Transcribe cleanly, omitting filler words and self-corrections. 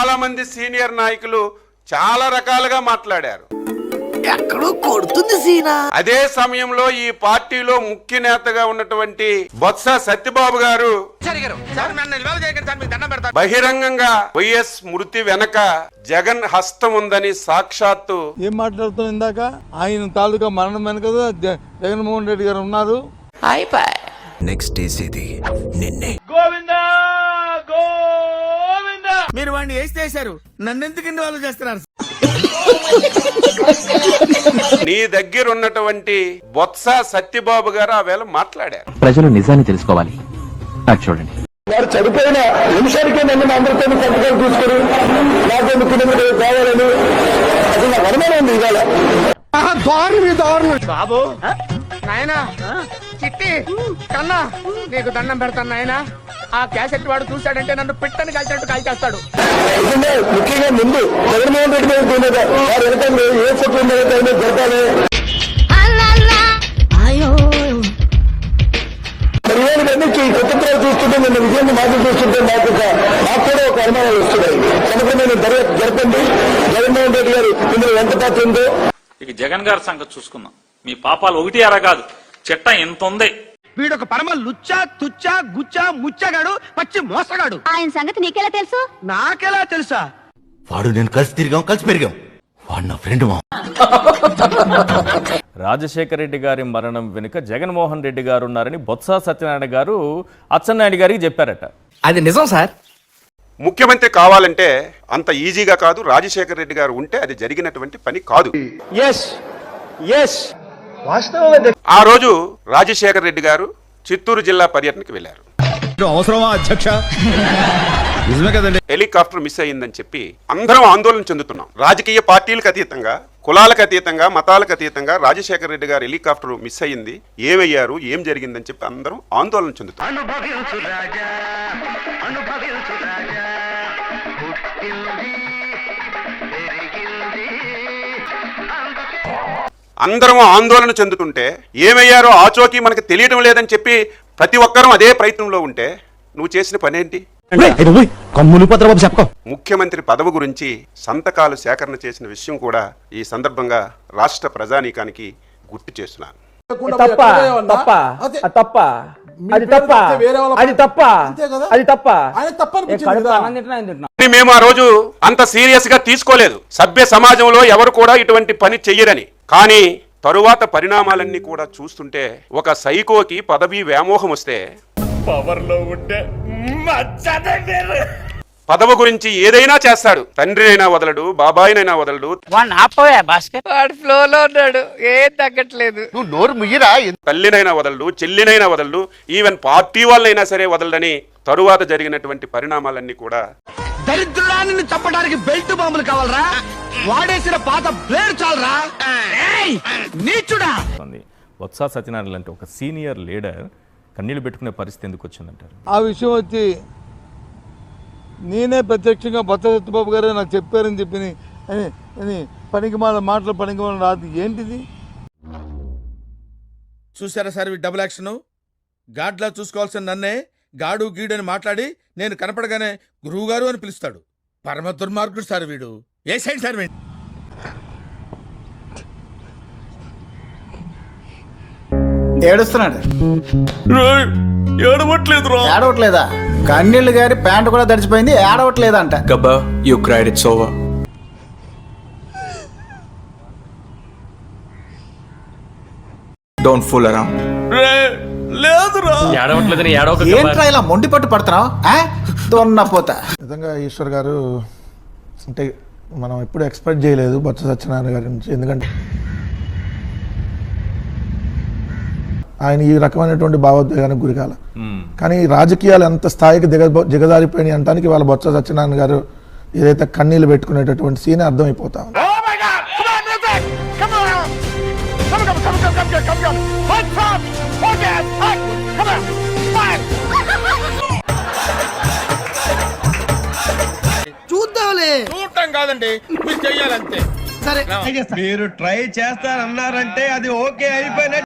చాలా మంది సీనియర్ నాయకులు చాలా రకాలుగా మాట్లాడారు. ఎక్కడో కొడుతుంది సీనా. అదే సమయంలో ఈ పార్టీలో ముఖ్య నేతగా ఉన్నటువంటి బొత్స సత్యబాబు గారు బహిరంగంగా వైఎస్ మృతి వెనక జగన్ హస్తం ఉందని సాక్షాత్తు ఏం మాట్లాడుతున్నా ఇందాక ఆయన తాలూకా మరణం వెనక జగన్మోహన్ రెడ్డి గారు ఉన్నారు. నెక్స్ట్ ఇది నిన్నే. మీరు వాడిని వేసేశారు, నన్నెందుకు ఇన్వాల్వ్ చేస్తున్నారు? నీ దగ్గర ఉన్నటువంటి బొత్స సత్యబాబు గారు ఆ వేళ మాట్లాడారు. ప్రజలు నిజాన్ని తెలుసుకోవాలి. నాకు చూడండి, వారు చనిపోయిన నిమిషానికే నన్ను అందరితో సంతకాలు తీసుకుని నాకు ముఖ్యమంత్రి కావాలని అసలు నాకు అనుమానం ఉంది. ఇవాళ బాబు నాయనా, చిట్టి కన్నా నీకు దండం పెడతాను నాయనా. ఆ క్యాసెట్ వాడు చూశాడంటే నన్ను పిట్టని కాల్చినట్టు కాల్చేస్తాడు. ముఖ్యంగా ముందు జగన్మోహన్ రెడ్డి మీద పోయినదా వారు వెనకండి ఏ ఫోటో జరపాలి. పదివేలు కుటుంబాలు చూస్తుంటే నిన్న విజయాన్ని మాటలు చూస్తుంటే నాకు కూడా ఒక అనుమానాలు వస్తున్నాయి. సమగ్రమైన దర్యాప్తు జరపండి. జగన్మోహన్ రెడ్డి గారు ఇందులో ఎంత పాత్ర ఉందో. ఇక జగన్ గారి సంగతి చూసుకుందాం. మీ పాపాలు ఒకటి అరా కాదు, చెట్ట ఎంత ఉంది. వీడొక పరమ లుచ్చా తుచ్చా గుచ్చా ముచ్చగాడు, పచ్చి మోసగాడు. ఆయన సంగతి నీకెలా తెలుసు? నాకెలా తెలుసా? వాడు నేను కలిసి తిరిగాం, కలిసి పెరిగాం. వాడు నా ఫ్రెండ్ మా. రాజశేఖర రెడ్డి గారి మరణం వెనుక జగన్మోహన్ రెడ్డి గారు ఉన్నారని బొత్స సత్యనారాయణ గారు అచ్చెన్నాయుడు గారికి చెప్పారట. అది నిజం సార్. ముఖ్యమంత్రి కావాలంటే అంత ఈజీగా కాదు. రాజశేఖర రెడ్డి గారు ఉంటే అది జరిగినటువంటి పని కాదు. ఆ రోజు రాజశేఖర రెడ్డి గారు చిత్తూరు జిల్లా పర్యటనకు వెళ్లారు. అవసరమా అధ్యక్ష? నిజమే కదండి. హెలికాప్టర్ మిస్ అయ్యిందని చెప్పి అందరం ఆందోళన చెందుతున్నాం. రాజకీయ పార్టీలకు అతీతంగా, కులాలకు అతీతంగా, మతాలకు అతీతంగా రాజశేఖర రెడ్డి గారు హెలికాప్టర్ మిస్ అయ్యింది, ఏమయ్యారు, ఏం జరిగిందని చెప్పి అందరం ఆందోళన చెందుతున్నాం. అందరం ఆందోళన చెందుతుంటే ఏమయ్యారో ఆచోకి మనకు తెలియడం లేదని చెప్పి ప్రతి ఒక్కరూ అదే ప్రయత్నంలో ఉంటే నువ్వు చేసిన పనేంటి? ముఖ్యమంత్రి పదవి గురించి సంతకాలు సేకరణ చేసిన విషయం కూడా ఈ సందర్భంగా రాష్ట్ర ప్రజానీకానికి గుర్తు చేస్తున్నాను. మేము ఆ రోజు అంత సీరియస్ గా తీసుకోలేదు. సభ్య సమాజంలో ఎవరు కూడా ఇటువంటి పని చెయ్యరని. కానీ తరువాత పరిణామాలన్నీ కూడా చూస్తుంటే ఒక సైకోకి పదవి వ్యామోహం వస్తే పవర్లో ఉంటే పదవి గురించి ఏదైనా చేస్తాడు. తండ్రినైనా వదలడు, బాబాయినైనా వదలడు. వాడు ఫ్లోలో ఉన్నాడు, ఏం తగ్గట్లేదు. నువ్వు నోరు ముయ్యరా. తల్లినైనా వదలడు, చెల్లినైనా వదలడు, ఈవెన్ పార్టీ వాళ్ళైనా సరే వదలడని తరువాత జరిగినటువంటి పరిణామాలన్నీ కూడా. దరిద్రుడాన్ని చంపడానికి బెల్ట్ బాంబులు కావాలరా? వాడేసిన పాత బ్లేడ్ చాలరా? నీచుడా. బొత్స సత్యనారాయణ లాంటి ఒక సీనియర్ లీడర్ కన్నీళ్లు పెట్టుకునే పరిస్థితి ఎందుకు వచ్చిందంటారు? ఆ విషయం వచ్చి నేనే ప్రత్యక్షంగా బొత్స సత్యబాబు గారే నాకు చెప్పారని చెప్పి పనికిమాల మాటలు పనికిమాల రాదు. ఏంటిది? చూసారా సార్ ఈ డబుల్ యాక్షన్? గాడ్లా చూసుకోవాల్సిన నన్నే గాడు గీడు అని మాట్లాడి నేను కనపడగానే గురువు గారు అని పిలుస్తాడు. పరమ దుర్మార్గుడు సార్ వీడు. ఏ సైడ్ సార్ వీడు? ఏడుస్తున్నాడు. ఏడవట్లేదా? కన్నీళ్ళు గారి ప్యాంటు కూడా తడిచిపోయింది, ఏడవట్లేదంట. గబ్బా, you cried, it's over. Don't fool around. ఏంట్రా ఇలా మొండి పట్టు పడుతున్నావు? దొన్నపోతా. నిజంగా ఈశ్వర్ గారు అంటే మనం ఎప్పుడు ఎక్స్పెక్ట్ చేయలేదు బొత్స సత్యనారాయణ గారి నుంచి. ఎందుకంటే ఆయన ఈ రకమైనటువంటి భావోద్వేగానికి గురికాల. కానీ రాజకీయాలు ఎంత స్థాయికి దిగజారిపోయినాయి అంటానికి వాళ్ళ బొత్స సత్యనారాయణ గారు ఏదైతే కన్నీళ్ళు పెట్టుకునేటటువంటి సీన్ అర్థమైపోతా ఉంది. చూద్దాంలే. చూడటం కాదండి, మీరు చెయ్యాలంతే. సరే, మీరు ట్రై చేస్తారన్నారంటే అది ఓకే అయిపోయిన